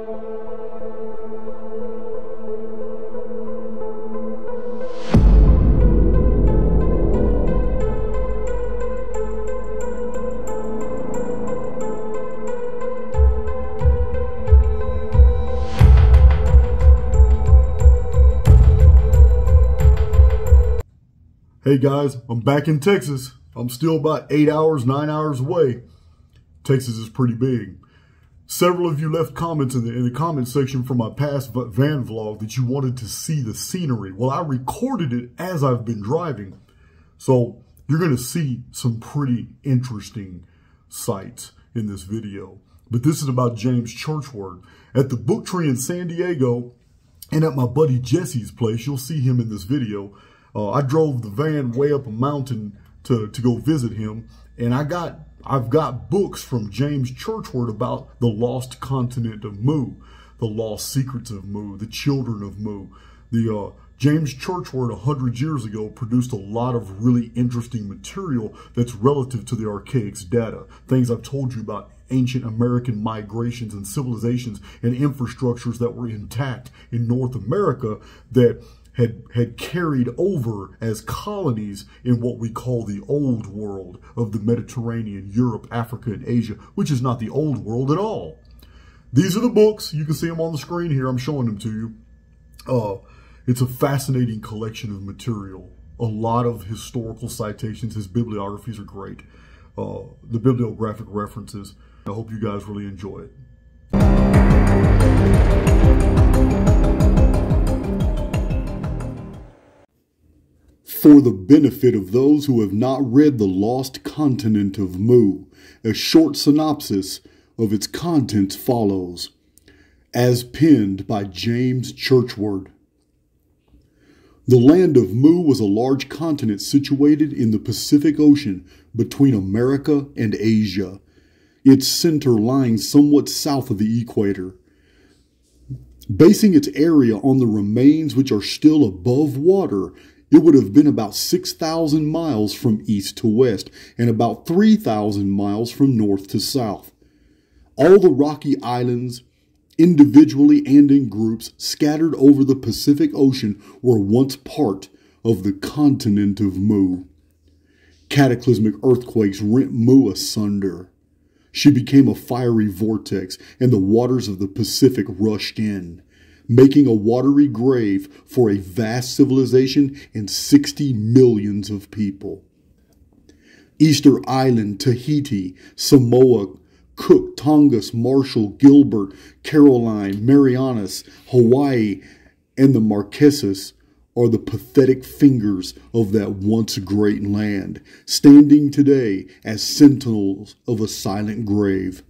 Hey guys, I'm back in Texas. I'm still about 8 hours, 9 hours away. Texas is pretty big. Several of you left comments in the comment section from my past van vlog that you wanted to see the scenery. Well, I recorded it as I've been driving. So you're going to see some pretty interesting sights in this video. But this is about James Churchward. At the book tree in San Diego and at my buddy Jesse's place, you'll see him in this video. I drove the van way up a mountain to go visit him, and I've got books from James Churchward about the lost continent of Mu, the lost secrets of Mu, the children of Mu. James Churchward 100 years ago produced a lot of really interesting material that's relative to the Archaix data. Things I've told you about ancient American migrations and civilizations and infrastructures that were intact in North America that had carried over as colonies in what we call the old world of the Mediterranean, Europe, Africa, and Asia, which is not the old world at all. These are the books. You can see them on the screen here. I'm showing them to you. It's a fascinating collection of material. A lot of historical citations. His bibliographies are great. The bibliographic references. I hope you guys really enjoy it. For the benefit of those who have not read The Lost Continent of Mu, a short synopsis of its contents follows, as penned by James Churchward. The land of Mu was a large continent situated in the Pacific Ocean between America and Asia, its center lying somewhat south of the equator. Basing its area on the remains which are still above water, it would have been about 6,000 miles from east to west and about 3,000 miles from north to south. All the rocky islands, individually and in groups, scattered over the Pacific Ocean, were once part of the continent of Mu. Cataclysmic earthquakes rent Mu asunder. She became a fiery vortex, and the waters of the Pacific rushed in, making a watery grave for a vast civilization and 60 millions of people. Easter Island, Tahiti, Samoa, Cook, Tongass, Marshall, Gilbert, Caroline, Marianas, Hawaii, and the Marquesas are the pathetic fingers of that once great land, standing today as sentinels of a silent grave.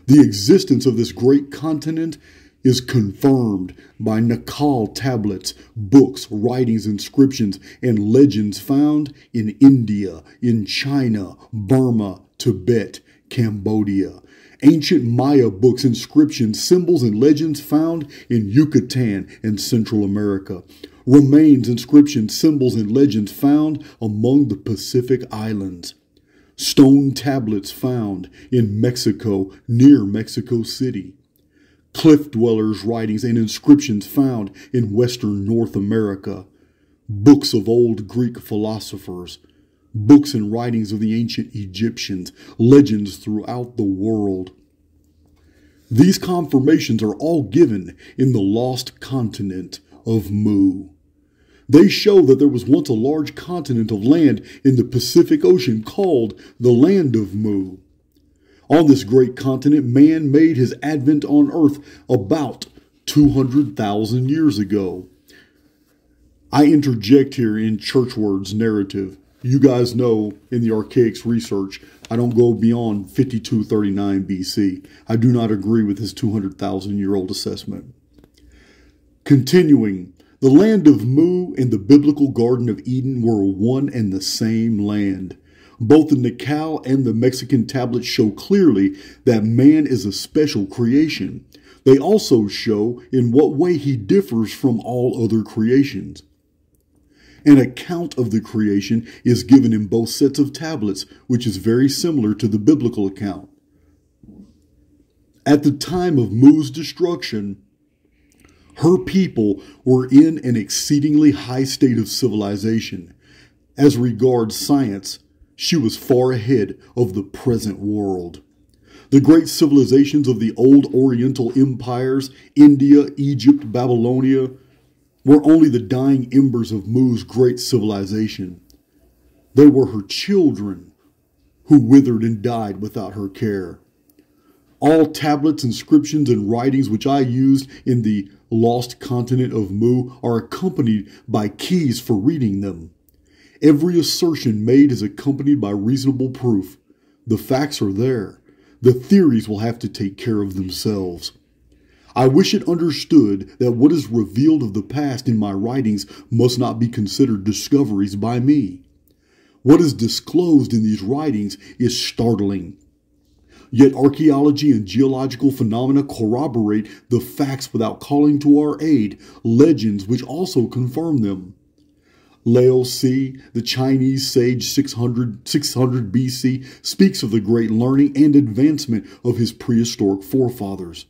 The existence of this great continent is confirmed by Nakal tablets, books, writings, inscriptions, and legends found in India, in China, Burma, Tibet, Cambodia. Ancient Maya books, inscriptions, symbols, and legends found in Yucatan and Central America. Remains, inscriptions, symbols, and legends found among the Pacific Islands. Stone tablets found in Mexico near Mexico City. Cliff dwellers' writings and inscriptions found in Western North America. Books of old Greek philosophers. Books and writings of the ancient Egyptians. Legends throughout the world. These confirmations are all given in the lost continent of Mu. They show that there was once a large continent of land in the Pacific Ocean called the Land of Mu. On this great continent, man made his advent on Earth about 200,000 years ago. I interject here in Churchward's narrative. You guys know in the Archaix research, I don't go beyond 5239 BC. I do not agree with his 200,000-year-old assessment. Continuing, the land of Mu and the biblical Garden of Eden were one and the same land. Both the Nakal and the Mexican tablets show clearly that man is a special creation. They also show in what way he differs from all other creations. An account of the creation is given in both sets of tablets, which is very similar to the biblical account. At the time of Mu's destruction, her people were in an exceedingly high state of civilization. As regards science, she was far ahead of the present world. The great civilizations of the old Oriental empires, India, Egypt, Babylonia, were only the dying embers of Mu's great civilization. They were her children who withered and died without her care. All tablets, inscriptions, and writings which I used in the lost continent of Mu are accompanied by keys for reading them. Every assertion made is accompanied by reasonable proof. The facts are there. The theories will have to take care of themselves. I wish it understood that what is revealed of the past in my writings must not be considered discoveries by me. What is disclosed in these writings is startling. Yet archaeology and geological phenomena corroborate the facts without calling to our aid legends which also confirm them. Lao Tse, the Chinese sage 600 BC, speaks of the great learning and advancement of his prehistoric forefathers.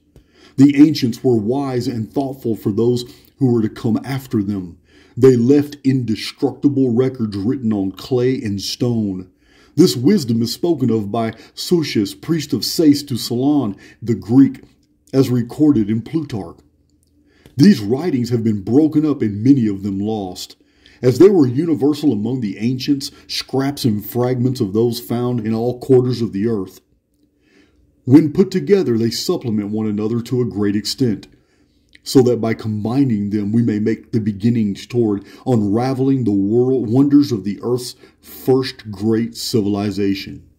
The ancients were wise and thoughtful for those who were to come after them. They left indestructible records written on clay and stone. This wisdom is spoken of by Susius, priest of Sais to Solon, the Greek, as recorded in Plutarch. These writings have been broken up and many of them lost. As they were universal among the ancients, scraps and fragments of those found in all quarters of the earth. When put together, they supplement one another to a great extent, so that by combining them we may make the beginnings toward unraveling the wonders of the earth's first great civilization.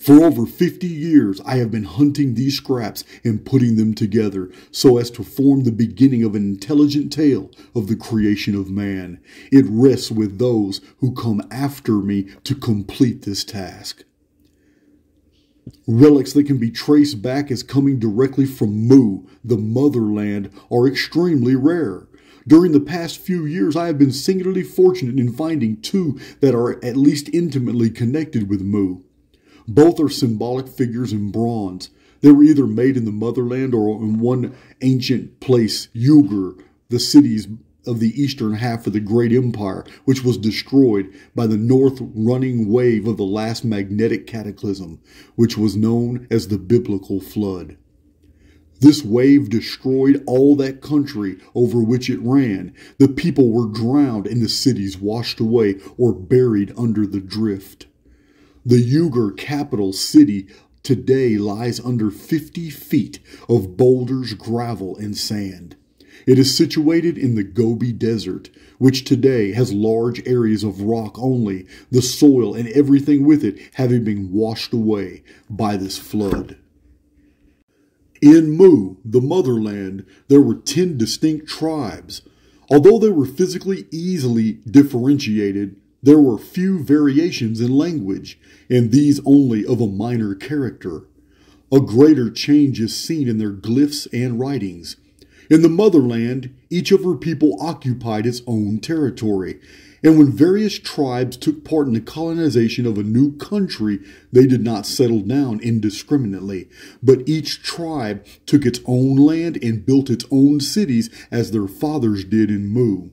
For over 50 years I have been hunting these scraps and putting them together so as to form the beginning of an intelligent tale of the creation of man. It rests with those who come after me to complete this task. Relics that can be traced back as coming directly from Mu, the motherland, are extremely rare. During the past few years, I have been singularly fortunate in finding two that are at least intimately connected with Mu. Both are symbolic figures in bronze. They were either made in the motherland or in one ancient place, Ugar, the cities of the eastern half of the great empire, which was destroyed by the north running wave of the last magnetic cataclysm, which was known as the biblical flood. This wave destroyed all that country over which it ran. The people were drowned and the cities washed away or buried under the drift. The Ugar capital city today lies under 50 feet of boulders, gravel, and sand. It is situated in the Gobi Desert, which today has large areas of rock only, the soil and everything with it having been washed away by this flood. In Mu, the motherland, there were 10 distinct tribes. Although they were physically easily differentiated, there were few variations in language, and these only of a minor character. A greater change is seen in their glyphs and writings. In the motherland, each of her people occupied its own territory, and when various tribes took part in the colonization of a new country, they did not settle down indiscriminately, but each tribe took its own land and built its own cities as their fathers did in Mu.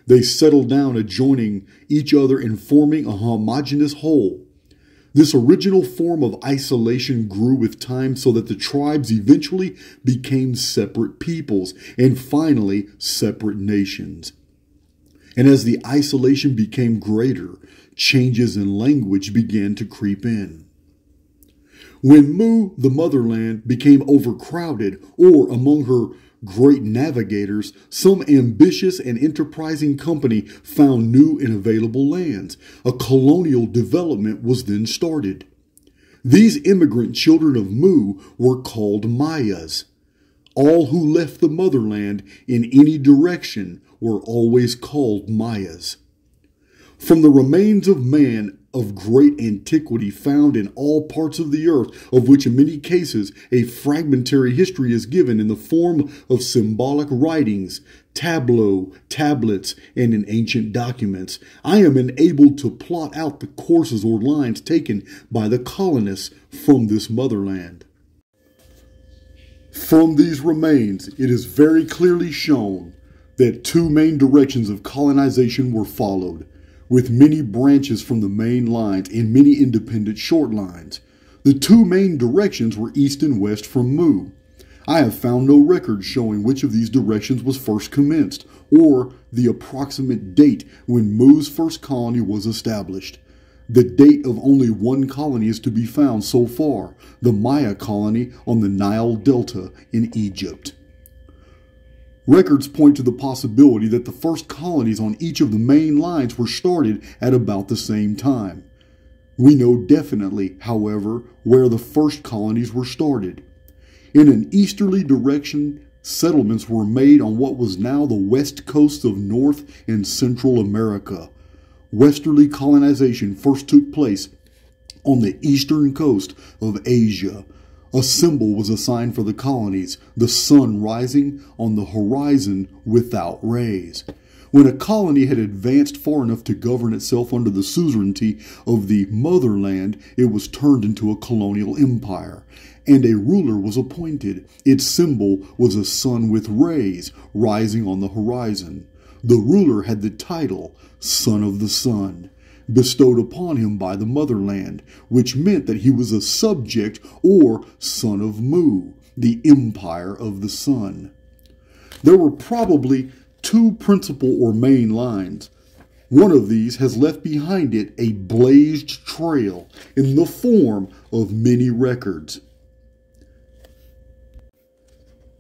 They settled down adjoining each other and forming a homogeneous whole. This original form of isolation grew with time so that the tribes eventually became separate peoples and finally separate nations. And as the isolation became greater, changes in language began to creep in. When Mu, the motherland, became overcrowded, or among her great navigators, some ambitious and enterprising company found new and available lands. A colonial development was then started. These immigrant children of Mu were called Mayas. All who left the motherland in any direction were always called Mayas. From the remains of man of great antiquity found in all parts of the earth, of which in many cases a fragmentary history is given in the form of symbolic writings, tableaux, tablets, and in ancient documents, I am enabled to plot out the courses or lines taken by the colonists from this motherland. From these remains, it is very clearly shown that two main directions of colonization were followed, with many branches from the main lines and many independent short lines. The two main directions were east and west from Mu. I have found no records showing which of these directions was first commenced, or the approximate date when Mu's first colony was established. The date of only one colony is to be found so far, the Maya colony on the Nile Delta in Egypt. Records point to the possibility that the first colonies on each of the main lines were started at about the same time. We know definitely, however, where the first colonies were started. In an easterly direction, settlements were made on what was now the west coast of North and Central America. Westerly colonization first took place on the eastern coast of Asia. A symbol was assigned for the colonies, the sun rising on the horizon without rays. When a colony had advanced far enough to govern itself under the suzerainty of the motherland, it was turned into a colonial empire, and a ruler was appointed. Its symbol was a sun with rays rising on the horizon. The ruler had the title, Son of the Sun, bestowed upon him by the motherland, which meant that he was a subject or son of Mu, the empire of the sun. There were probably two principal or main lines. One of these has left behind it a blazed trail in the form of many records.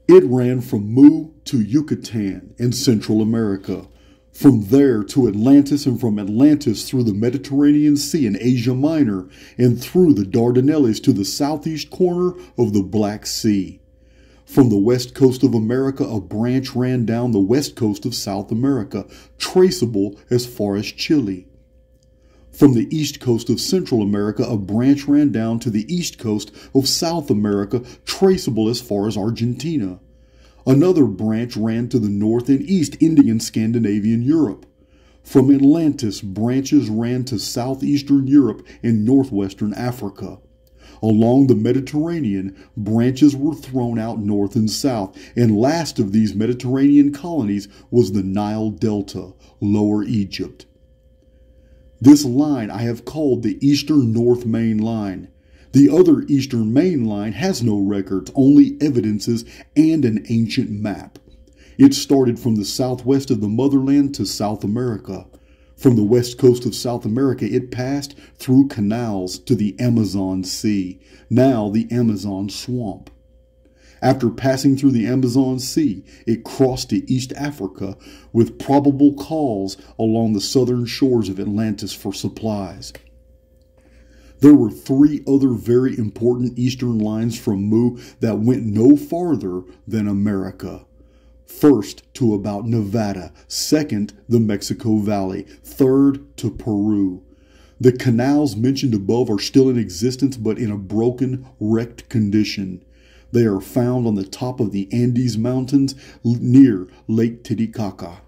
It ran from Mu to Yucatan in Central America, from there to Atlantis, and from Atlantis through the Mediterranean Sea and Asia Minor, and through the Dardanelles to the southeast corner of the Black Sea. From the west coast of America, a branch ran down the west coast of South America, traceable as far as Chile. From the east coast of Central America, a branch ran down to the east coast of South America, traceable as far as Argentina. Another branch ran to the north and east, ending in Scandinavian Europe. From Atlantis, branches ran to southeastern Europe and northwestern Africa. Along the Mediterranean, branches were thrown out north and south, and last of these Mediterranean colonies was the Nile Delta, Lower Egypt. This line I have called the Eastern North Main Line. The other Eastern Main Line has no records, only evidences and an ancient map. It started from the southwest of the motherland to South America. From the west coast of South America, it passed through canals to the Amazon Sea, now the Amazon Swamp. After passing through the Amazon Sea, it crossed to East Africa with probable calls along the southern shores of Atlantis for supplies. There were three other very important eastern lines from Mu that went no farther than America. First, to about Nevada. Second, the Mexico Valley. Third, to Peru. The canals mentioned above are still in existence, but in a broken, wrecked condition. They are found on the top of the Andes Mountains near Lake Titicaca.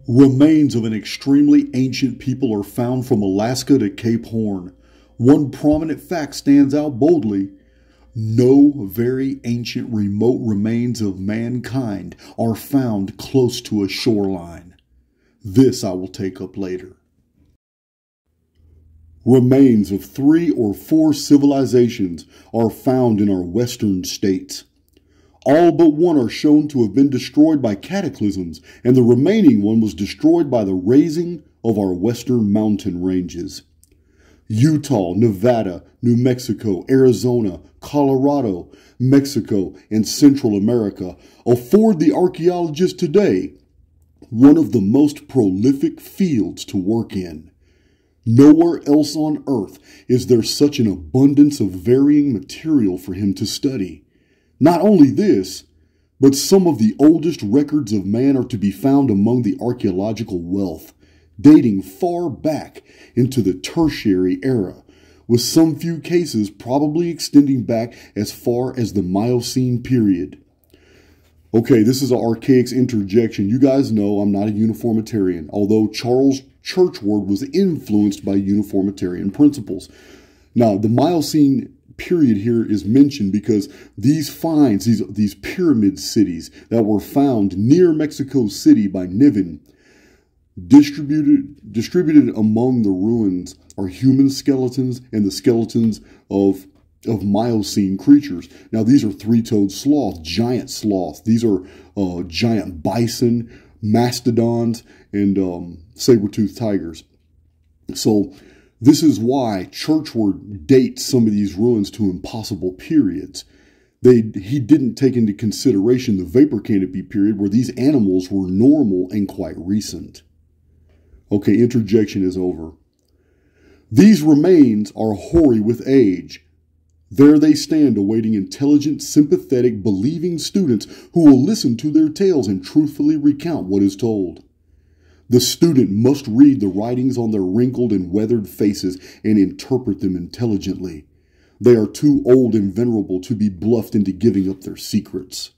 Remains of an extremely ancient people are found from Alaska to Cape Horn. One prominent fact stands out boldly. No very ancient remote remains of mankind are found close to a shoreline. This I will take up later. Remains of 3 or 4 civilizations are found in our western states. All but one are shown to have been destroyed by cataclysms, and the remaining one was destroyed by the raising of our western mountain ranges. Utah, Nevada, New Mexico, Arizona, Colorado, Mexico, and Central America afford the archaeologist today one of the most prolific fields to work in. Nowhere else on Earth is there such an abundance of varying material for him to study. Not only this, but some of the oldest records of man are to be found among the archaeological wealth, dating far back into the Tertiary era, with some few cases probably extending back as far as the Miocene period. Okay, this is an Archaix interjection. You guys know I'm not a uniformitarian, although James Churchward was influenced by uniformitarian principles. Now, the Miocene period here is mentioned because these finds, these pyramid cities that were found near Mexico City by Niven, distributed among the ruins are human skeletons and the skeletons of Miocene creatures. Now, these are three-toed sloths, giant sloths. These are giant bison, mastodons, and saber-toothed tigers. So this is why Churchward dates some of these ruins to impossible periods. He didn't take into consideration the vapor canopy period where these animals were normal and quite recent. Okay, interjection is over. These remains are hoary with age. There they stand awaiting intelligent, sympathetic, believing students who will listen to their tales and truthfully recount what is told. The student must read the writings on their wrinkled and weathered faces and interpret them intelligently. They are too old and venerable to be bluffed into giving up their secrets.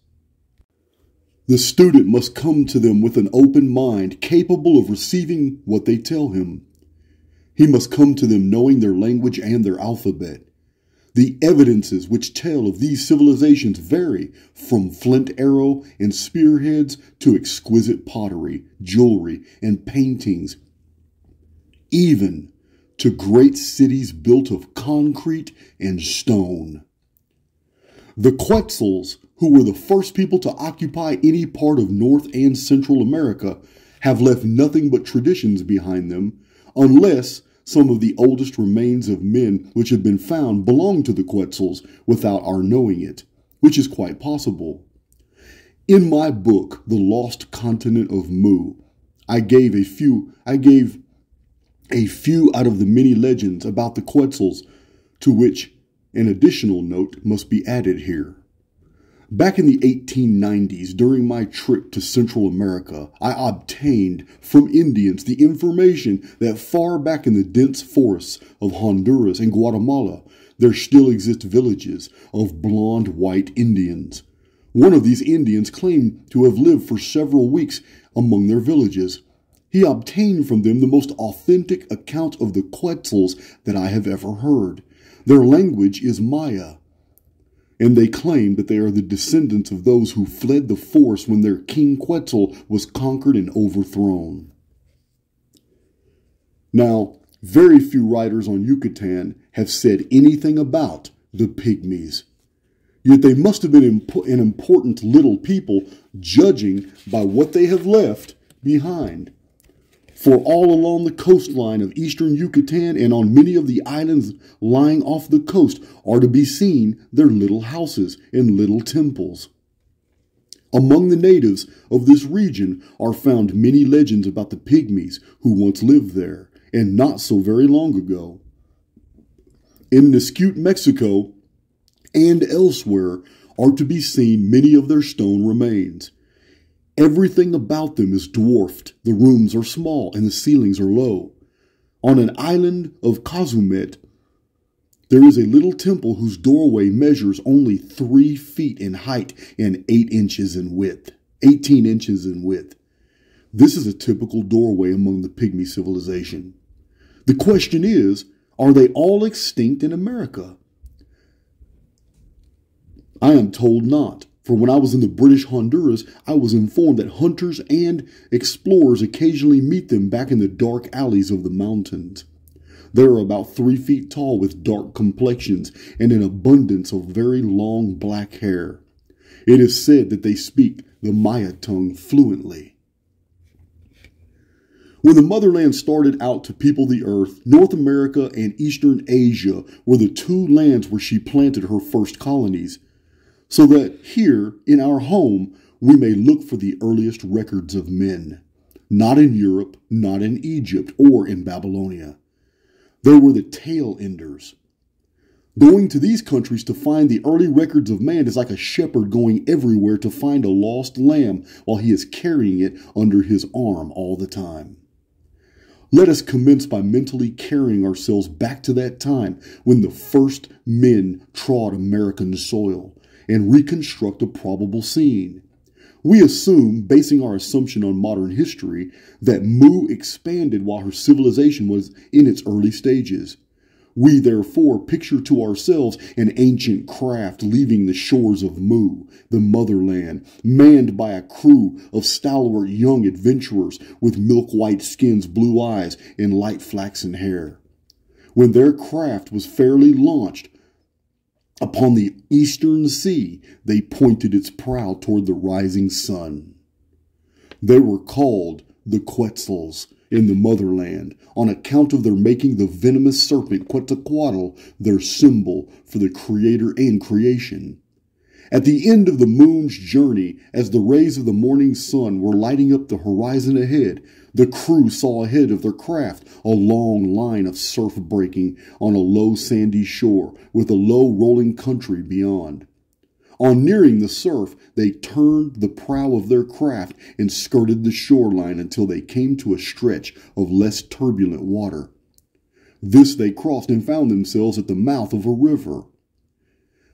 The student must come to them with an open mind, capable of receiving what they tell him. He must come to them knowing their language and their alphabet. The evidences which tell of these civilizations vary from flint arrow and spearheads to exquisite pottery, jewelry, and paintings, even to great cities built of concrete and stone. The Quetzals, who were the first people to occupy any part of North and Central America, have left nothing but traditions behind them, unless some of the oldest remains of men which have been found belong to the Quetzals without our knowing it, which is quite possible. In my book, The Lost Continent of Mu, I gave a few out of the many legends about the Quetzals, to which an additional note must be added here. Back in the 1890s, during my trip to Central America, I obtained from Indians the information that far back in the dense forests of Honduras and Guatemala, there still exist villages of blonde white Indians. One of these Indians claimed to have lived for several weeks among their villages. He obtained from them the most authentic account of the Quetzals that I have ever heard. Their language is Maya, and they claim that they are the descendants of those who fled the forest when their King Quetzal was conquered and overthrown. Now, very few writers on Yucatan have said anything about the Pygmies. Yet they must have been an important little people, judging by what they have left behind. For all along the coastline of eastern Yucatan and on many of the islands lying off the coast are to be seen their little houses and little temples. Among the natives of this region are found many legends about the Pygmies who once lived there, and not so very long ago. In Nisquete, Mexico, and elsewhere are to be seen many of their stone remains. Everything about them is dwarfed. The rooms are small and the ceilings are low. On an island of Cazumet, there is a little temple whose doorway measures only 3 feet in height and 18 inches in width. This is a typical doorway among the Pygmy civilization. The question is, are they all extinct in America? I am told not. For when I was in the British Honduras, I was informed that hunters and explorers occasionally meet them back in the dark alleys of the mountains. They are about 3 feet tall with dark complexions and an abundance of very long black hair. It is said that they speak the Maya tongue fluently. When the motherland started out to people the earth, North America and Eastern Asia were the 2 lands where she planted her first colonies, so that here, in our home, we may look for the earliest records of men. Not in Europe, not in Egypt, or in Babylonia. There were the tail enders. Going to these countries to find the early records of man is like a shepherd going everywhere to find a lost lamb while he is carrying it under his arm all the time. Let us commence by mentally carrying ourselves back to that time when the first men trod American soil, and reconstruct a probable scene. We assume, basing our assumption on modern history, that Mu expanded while her civilization was in its early stages. We therefore picture to ourselves an ancient craft leaving the shores of Mu, the motherland, manned by a crew of stalwart young adventurers with milk-white skins, blue eyes, and light flaxen hair. When their craft was fairly launched upon the eastern sea, they pointed its prow toward the rising sun. They were called the Quetzals in the motherland on account of their making the venomous serpent Quetzalcoatl their symbol for the creator and creation. At the end of the moon's journey, as the rays of the morning sun were lighting up the horizon ahead, the crew saw ahead of their craft a long line of surf breaking on a low sandy shore with a low rolling country beyond. On nearing the surf, they turned the prow of their craft and skirted the shoreline until they came to a stretch of less turbulent water. This they crossed and found themselves at the mouth of a river.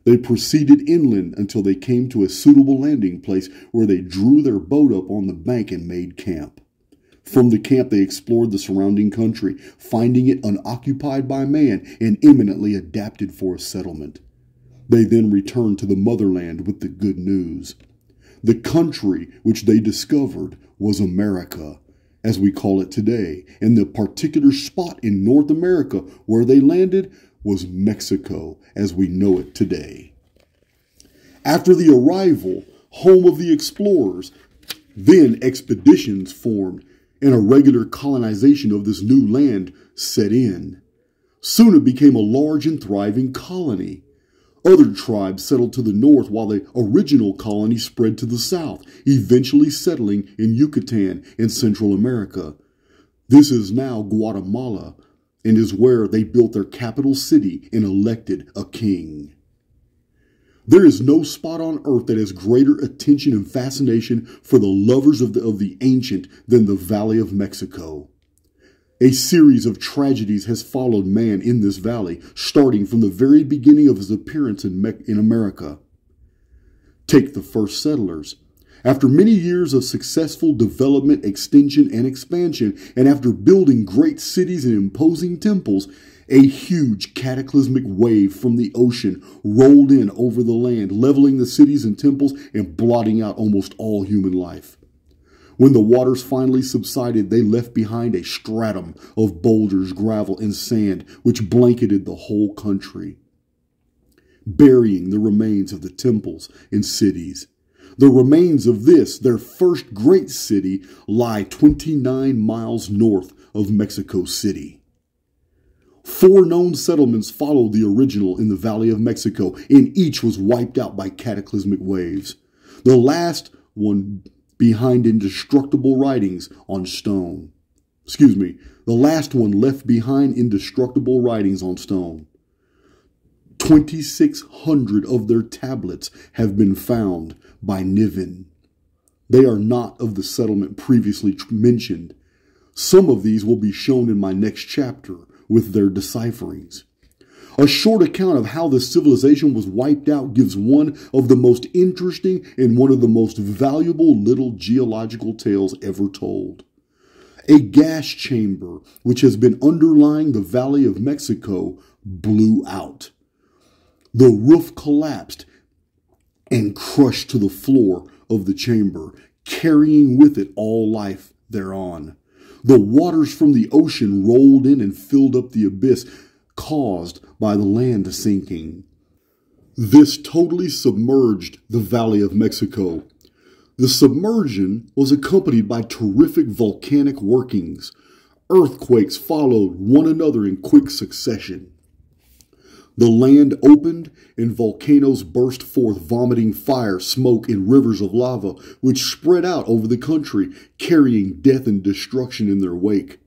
They proceeded inland until they came to a suitable landing place where they drew their boat up on the bank and made camp. From the camp they explored the surrounding country, finding it unoccupied by man and eminently adapted for a settlement. They then returned to the motherland with the good news. The country which they discovered was America, as we call it today, and the particular spot in North America where they landed was Mexico, as we know it today. After the arrival, home of the explorers, then expeditions formed, and a regular colonization of this new land set in. Soon it became a large and thriving colony. Other tribes settled to the north while the original colony spread to the south, eventually settling in Yucatan in Central America. This is now Guatemala, and is where they built their capital city and elected a king. There is no spot on earth that has greater attention and fascination for the lovers of the ancient than the Valley of Mexico. A series of tragedies has followed man in this valley, starting from the very beginning of his appearance in America. Take the first settlers. After many years of successful development, extension, and expansion, and after building great cities and imposing temples, a huge cataclysmic wave from the ocean rolled in over the land, leveling the cities and temples and blotting out almost all human life. When the waters finally subsided, they left behind a stratum of boulders, gravel, and sand, which blanketed the whole country, burying the remains of the temples and cities. The remains of this, their first great city, lie 29 miles north of Mexico City. 4 known settlements followed the original in the Valley of Mexico, and each was wiped out by cataclysmic waves. The last one behind indestructible writings on stone. The last one left behind indestructible writings on stone. 2,600 of their tablets have been found by Niven. They are not of the settlement previously mentioned. Some of these will be shown in my next chapter with their decipherings. A short account of how the civilization was wiped out gives one of the most interesting and one of the most valuable little geological tales ever told. A gas chamber, which has been underlying the Valley of Mexico, blew out. The roof collapsed and crushed to the floor of the chamber, carrying with it all life thereon. The waters from the ocean rolled in and filled up the abyss caused by the land sinking. This totally submerged the Valley of Mexico. The submersion was accompanied by terrific volcanic workings. Earthquakes followed one another in quick succession. The land opened and volcanoes burst forth, vomiting fire, smoke, and rivers of lava, which spread out over the country, carrying death and destruction in their wake.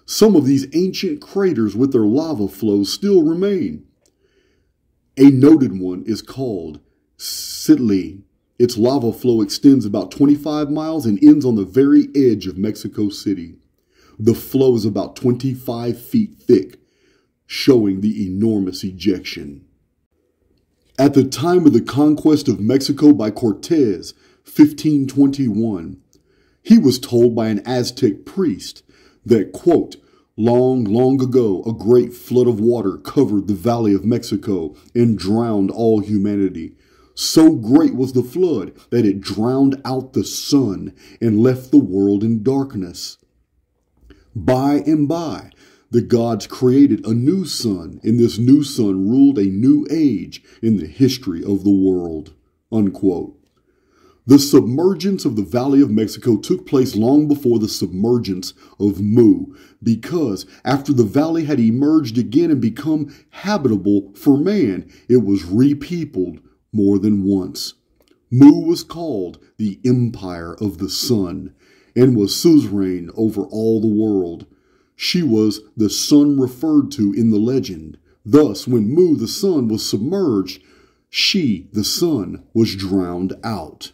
Some of these ancient craters with their lava flows still remain. A noted one is called Sitli. Its lava flow extends about 25 miles and ends on the very edge of Mexico City. The flow is about 25 feet thick, showing the enormous ejection. At the time of the conquest of Mexico by Cortez, 1521, he was told by an Aztec priest that, quote, Long, long ago, a great flood of water covered the Valley of Mexico and drowned all humanity. So great was the flood that it drowned out the sun and left the world in darkness. By and by, the gods created a new sun, and this new sun ruled a new age in the history of the world." Unquote. The submergence of the Valley of Mexico took place long before the submergence of Mu, because after the valley had emerged again and become habitable for man, it was repeopled more than once. Mu was called the Empire of the Sun and was suzerain over all the world. She was the sun referred to in the legend. Thus, when Mu, the sun, was submerged, she, the sun, was drowned out.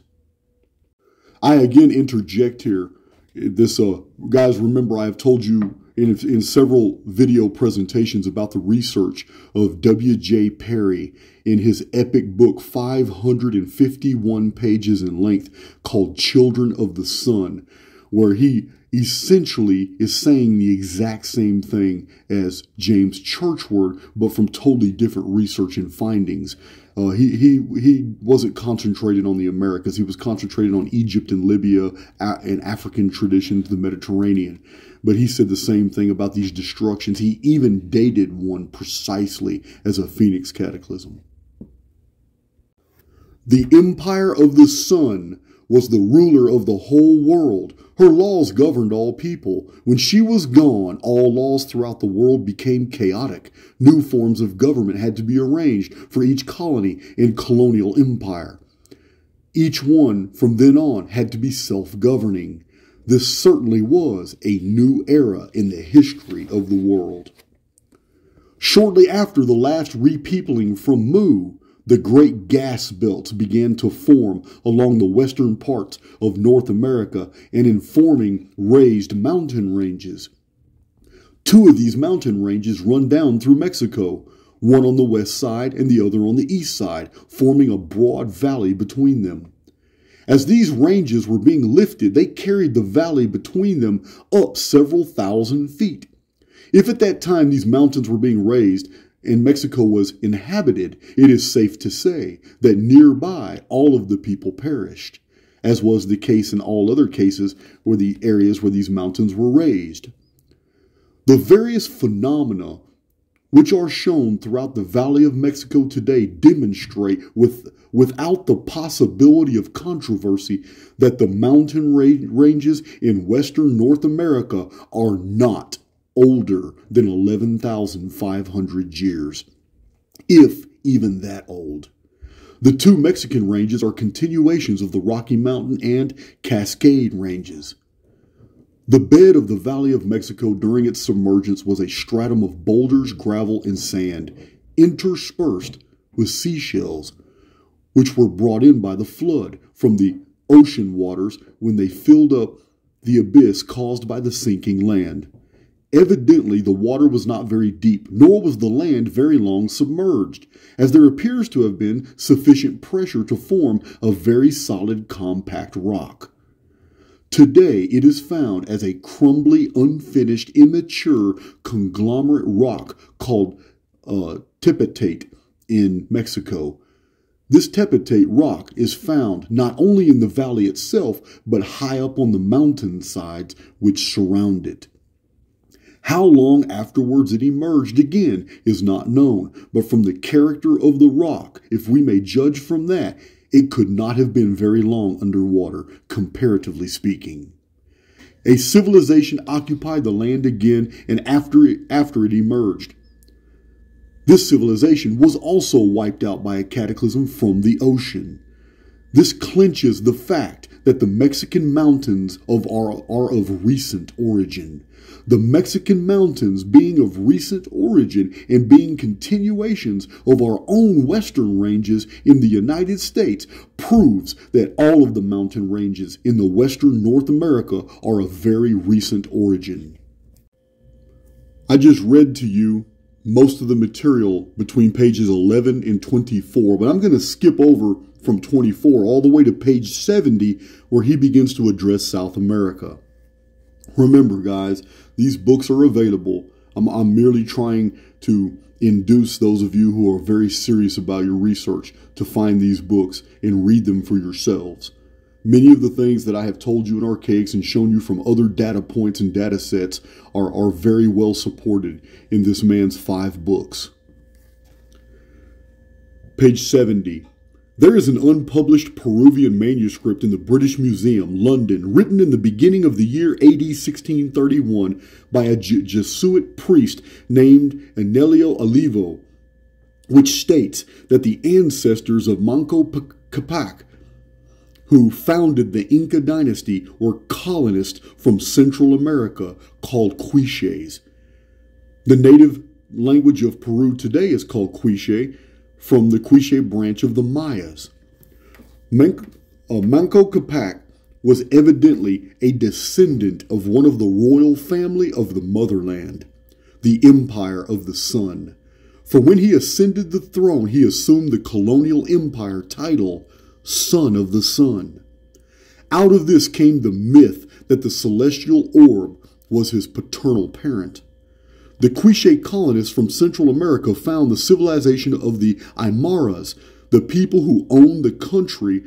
I again interject here. Guys, remember I have told you in several video presentations about the research of W.J. Perry in his epic book, 551 pages in length, called Children of the Sun, where he essentially is saying the exact same thing as James Churchward, but from totally different research and findings. He wasn't concentrated on the Americas. He was concentrated on Egypt and Libya and African traditions, the Mediterranean. But he said the same thing about these destructions. He even dated one precisely as a Phoenix cataclysm. The Empire of the Sun was the ruler of the whole world. Her laws governed all people. When she was gone, all laws throughout the world became chaotic. New forms of government had to be arranged for each colony and colonial empire. Each one from then on had to be self-governing. This certainly was a new era in the history of the world. Shortly after the last repeopling from Mu, the great gas belts began to form along the western parts of North America and in forming raised mountain ranges. Two of these mountain ranges run down through Mexico, one on the west side and the other on the east side, forming a broad valley between them. As these ranges were being lifted, they carried the valley between them up several thousand feet. If at that time these mountains were being raised, and Mexico was inhabited, it is safe to say that nearby all of the people perished, as was the case in all other cases where the areas where these mountains were raised. The various phenomena which are shown throughout the Valley of Mexico today demonstrate without the possibility of controversy that the mountain ranges in western North America are not older than 11,500 years, if even that old. The two Mexican ranges are continuations of the Rocky Mountain and Cascade ranges. The bed of the Valley of Mexico during its submergence was a stratum of boulders, gravel, and sand, interspersed with seashells, which were brought in by the flood from the ocean waters when they filled up the abyss caused by the sinking land. Evidently, the water was not very deep, nor was the land very long submerged, as there appears to have been sufficient pressure to form a very solid, compact rock. Today, it is found as a crumbly, unfinished, immature conglomerate rock called tepetate in Mexico. This tepetate rock is found not only in the valley itself, but high up on the mountain sides which surround it. How long afterwards it emerged again is not known, but from the character of the rock, if we may judge from that, it could not have been very long underwater, comparatively speaking. A civilization occupied the land again, and after it emerged. This civilization was also wiped out by a cataclysm from the ocean. This clinches the fact that the Mexican mountains are of recent origin. The Mexican mountains being of recent origin and being continuations of our own western ranges in the United States proves that all of the mountain ranges in the western North America are of very recent origin. I just read to you most of the material between pages 11 and 24, but I'm going to skip over from 24 all the way to page 70 where he begins to address South America. Remember, guys, These books are available. I'm merely trying to induce those of you who are very serious about your research to find these books and read them for yourselves. Many of the things that I have told you in Archaix and shown you from other data points and data sets are very well supported in this man's 5 books. Page 70. There is an unpublished Peruvian manuscript in the British Museum, London, written in the beginning of the year AD 1631 by a Jesuit priest named Anelio Olivo, which states that the ancestors of Manco Capac, who founded the Inca dynasty, were colonists from Central America called Quiches. The native language of Peru today is called Quiche, from the Quiche branch of the Mayas. Manco Capac was evidently a descendant of one of the royal family of the motherland, the Empire of the Sun. For when he ascended the throne, he assumed the colonial empire title, Son of the Sun. Out of this came the myth that the celestial orb was his paternal parent. The Quiche colonists from Central America found the civilization of the Aymaras, the people who owned the country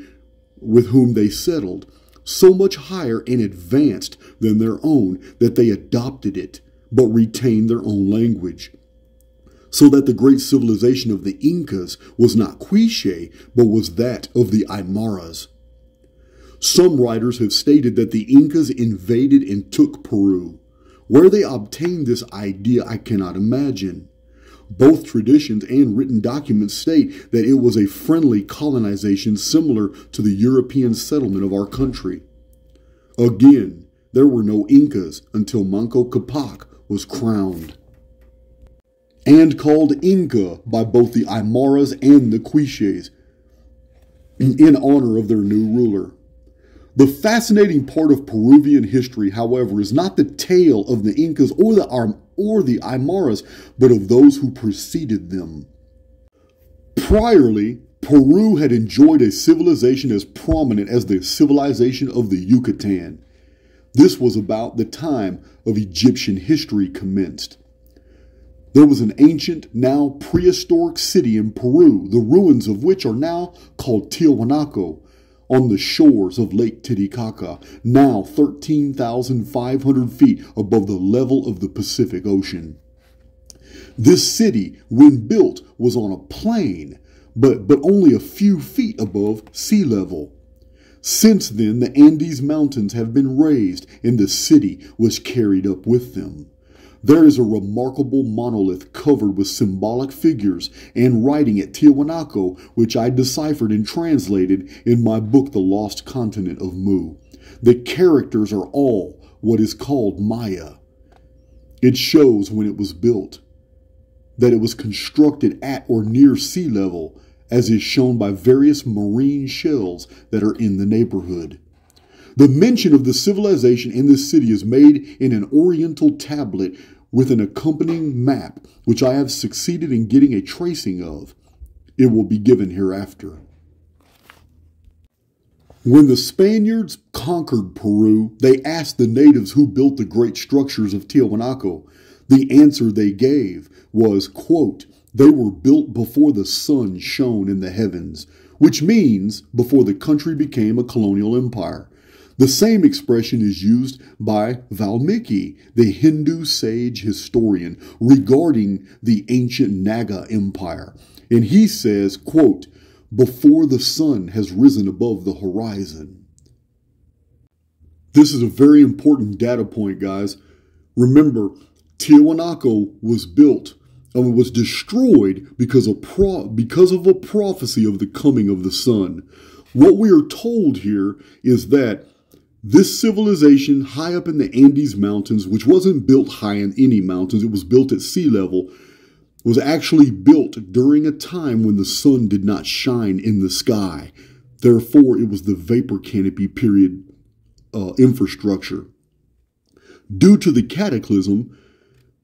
with whom they settled, so much higher and advanced than their own that they adopted it, but retained their own language. So that the great civilization of the Incas was not Quiche, but was that of the Aymaras. Some writers have stated that the Incas invaded and took Peru. Where they obtained this idea, I cannot imagine. Both traditions and written documents state that it was a friendly colonization similar to the European settlement of our country. Again, there were no Incas until Manco Capac was crowned, and called Inca by both the Aymaras and the Quiches in honor of their new ruler. The fascinating part of Peruvian history, however, is not the tale of the Incas or the Aymaras, but of those who preceded them. Priorly, Peru had enjoyed a civilization as prominent as the civilization of the Yucatan. This was about the time of Egyptian history commenced. There was an ancient, now prehistoric city in Peru, the ruins of which are now called Tiwanaku, on the shores of Lake Titicaca, now 13,500 feet above the level of the Pacific Ocean. This city, when built, was on a plain, but only a few feet above sea level. Since then, the Andes Mountains have been raised, and the city was carried up with them. There is a remarkable monolith covered with symbolic figures and writing at Tiwanaku, which I deciphered and translated in my book, The Lost Continent of Mu. The characters are all what is called Maya. It shows when it was built, that it was constructed at or near sea level, as is shown by various marine shells that are in the neighborhood. The mention of the civilization in this city is made in an oriental tablet with an accompanying map, which I have succeeded in getting a tracing of. It will be given hereafter. When the Spaniards conquered Peru, they asked the natives who built the great structures of Tiwanaku. The answer they gave was, quote, "They were built before the sun shone in the heavens," which means before the country became a colonial empire. The same expression is used by Valmiki, the Hindu sage historian, regarding the ancient Naga Empire. And he says, quote, "Before the sun has risen above the horizon." This is a very important data point, guys. Remember, Tiwanaku was built and was destroyed because of a prophecy of the coming of the sun. What we are told here is that this civilization high up in the Andes Mountains, which wasn't built high in any mountains, it was built at sea level, was actually built during a time when the sun did not shine in the sky. Therefore, it was the vapor canopy period infrastructure. Due to the cataclysm,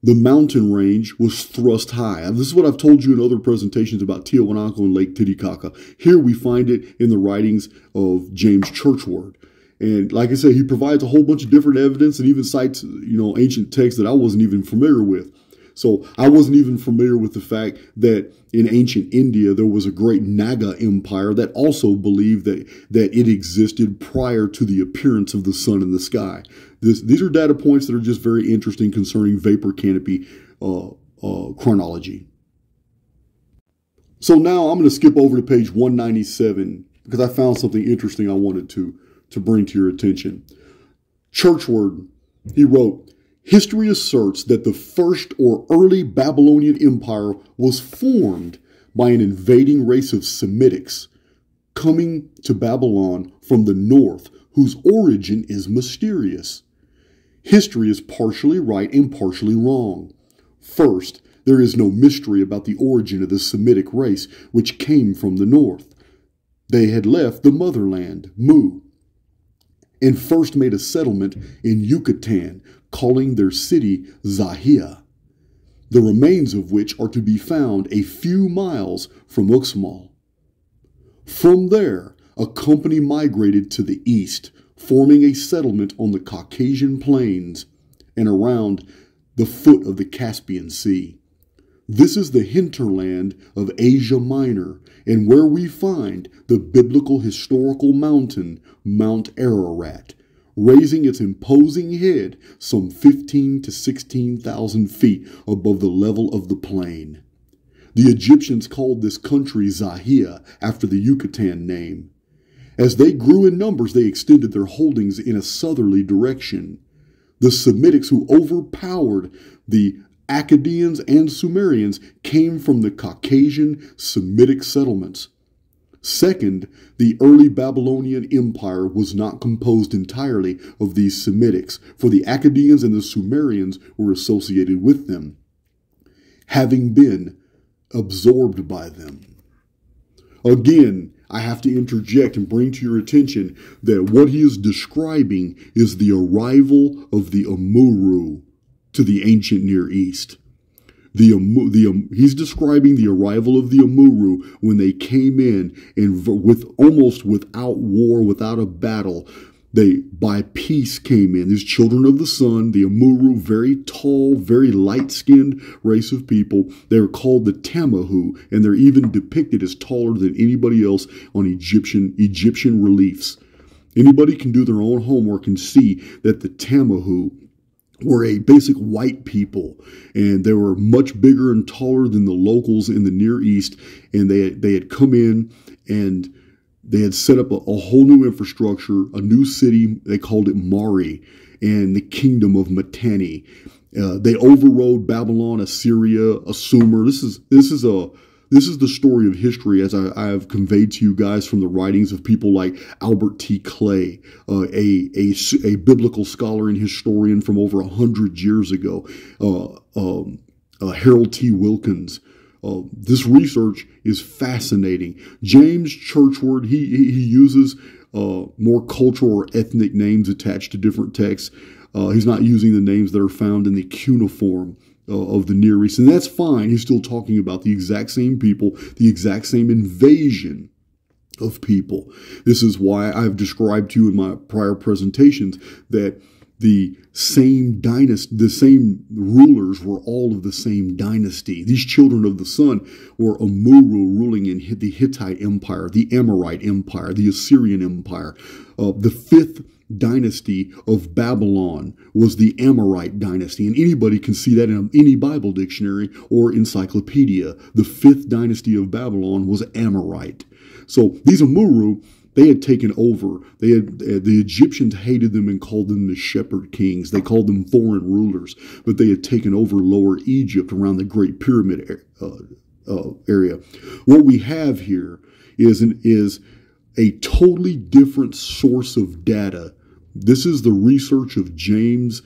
the mountain range was thrust high. And this is what I've told you in other presentations about Tiwanaku and Lake Titicaca. Here we find it in the writings of James Churchward. And like I said, he provides a whole bunch of different evidence and even cites, ancient texts that I wasn't even familiar with. So I wasn't even familiar with the fact that in ancient India, there was a great Naga empire that also believed that it existed prior to the appearance of the sun in the sky. These are data points that are just very interesting concerning vapor canopy chronology. So now I'm going to skip over to page 197 because I found something interesting I wanted to bring to your attention. Churchward, he wrote, "History asserts that the first or early Babylonian empire was formed by an invading race of Semitics coming to Babylon from the north, whose origin is mysterious. History is partially right and partially wrong. First, there is no mystery about the origin of the Semitic race, which came from the north. They had left the motherland, Mu, and first made a settlement in Yucatan, calling their city Zahia, the remains of which are to be found a few miles from Uxmal. From there, a company migrated to the east, forming a settlement on the Caucasian plains and around the foot of the Caspian Sea. This is the hinterland of Asia Minor, and where we find the biblical historical mountain, Mount Ararat, raising its imposing head some 15 to 16,000 feet above the level of the plain. The Egyptians called this country Zahia after the Yucatan name. As they grew in numbers, they extended their holdings in a southerly direction. The Semitics who overpowered the Akkadians and Sumerians came from the Caucasian Semitic settlements. Second, the early Babylonian Empire was not composed entirely of these Semitics, for the Akkadians and the Sumerians were associated with them, having been absorbed by them. Again, I have to interject and bring to your attention that what he is describing is the arrival of the Amurru to the ancient Near East. He's describing the arrival of the Amurru when they came in and almost without war, without a battle, they by peace came in. These children of the sun, the Amurru, very tall, very light-skinned race of people. They're called the Tamahu, and they're even depicted as taller than anybody else on Egyptian reliefs. Anybody can do their own homework and see that the Tamahu were a basic white people, and they were much bigger and taller than the locals in the Near East, and they had come in and they had set up a whole new infrastructure, a new city. They called it Mari, and the kingdom of Mitanni. They overrode Babylon, Assyria, Sumer. This is the story of history as I have conveyed to you guys from the writings of people like Albert T. Clay, a biblical scholar and historian from over 100 years ago, Harold T. Wilkins. This research is fascinating. James Churchward, he uses more cultural or ethnic names attached to different texts. He's not using the names that are found in the cuneiform of the Near East, and that's fine. He's still talking about the exact same people, the exact same invasion of people. This is why I've described to you in my prior presentations that the same dynasty, the same rulers were all of the same dynasty. These children of the sun were Amurru ruling in the Hittite Empire, the Amorite Empire, the Assyrian Empire. The fifth dynasty of Babylon was the Amorite dynasty, and anybody can see that in any Bible dictionary or encyclopedia. The fifth dynasty of Babylon was Amorite. So these Amurru, they had taken over. The Egyptians hated them and called them the shepherd kings. They called them foreign rulers, but they had taken over Lower Egypt around the Great Pyramid area. What we have here is a totally different source of data. This is the research of James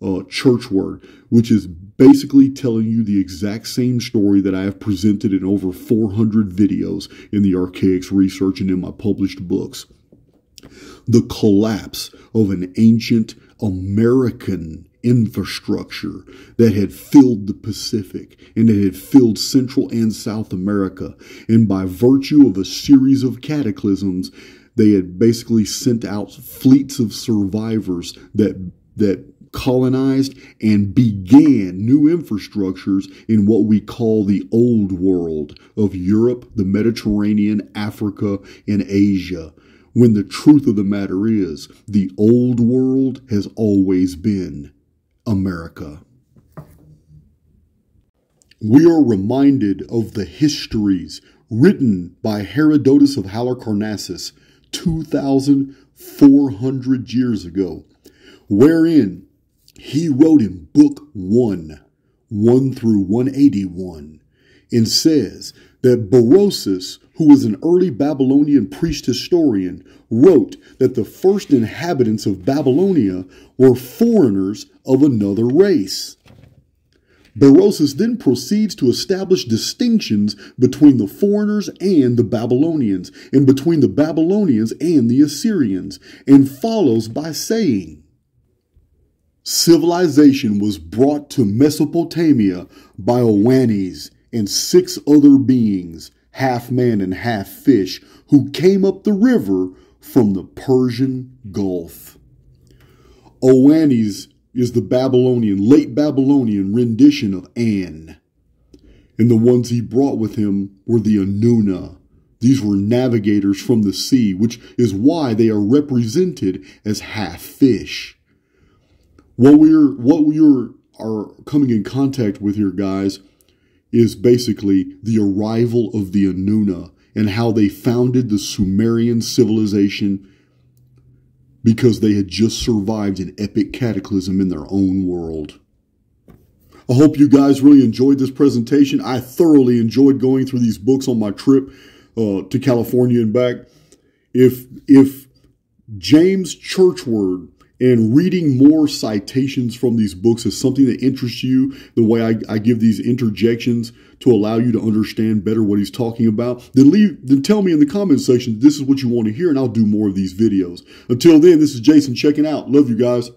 Churchward, which is basically telling you the exact same story that I have presented in over 400 videos in the Archaix research and in my published books. The collapse of an ancient American infrastructure that had filled the Pacific and it had filled Central and South America. And by virtue of a series of cataclysms, They had basically sent out fleets of survivors that colonized and began new infrastructures in what we call the Old World of Europe, the Mediterranean, Africa, and Asia. When the truth of the matter is, the Old World has always been America. We are reminded of the histories written by Herodotus of Halicarnassus 2,400 years ago, wherein he wrote in Book 1 through 181, and says that Berosus, who was an early Babylonian priest historian, wrote that the first inhabitants of Babylonia were foreigners of another race. Berosus then proceeds to establish distinctions between the foreigners and the Babylonians, and between the Babylonians and the Assyrians, and follows by saying, civilization was brought to Mesopotamia by Oannes and 6 other beings, half man and half fish, who came up the river from the Persian Gulf. Oannes is the late Babylonian rendition of An. And the ones he brought with him were the Anunna. These were navigators from the sea, which is why they are represented as half fish. What we are coming in contact with here, guys, is basically the arrival of the Annuna and how they founded the Sumerian civilization because they had just survived an epic cataclysm in their own world. I hope you guys really enjoyed this presentation. I thoroughly enjoyed going through these books on my trip to California and back. If James Churchward and reading more citations from these books is something that interests you, the way I give these interjections to allow you to understand better what he's talking about, then tell me in the comment section this is what you want to hear, and I'll do more of these videos. Until then, this is Jason checking out. Love you guys.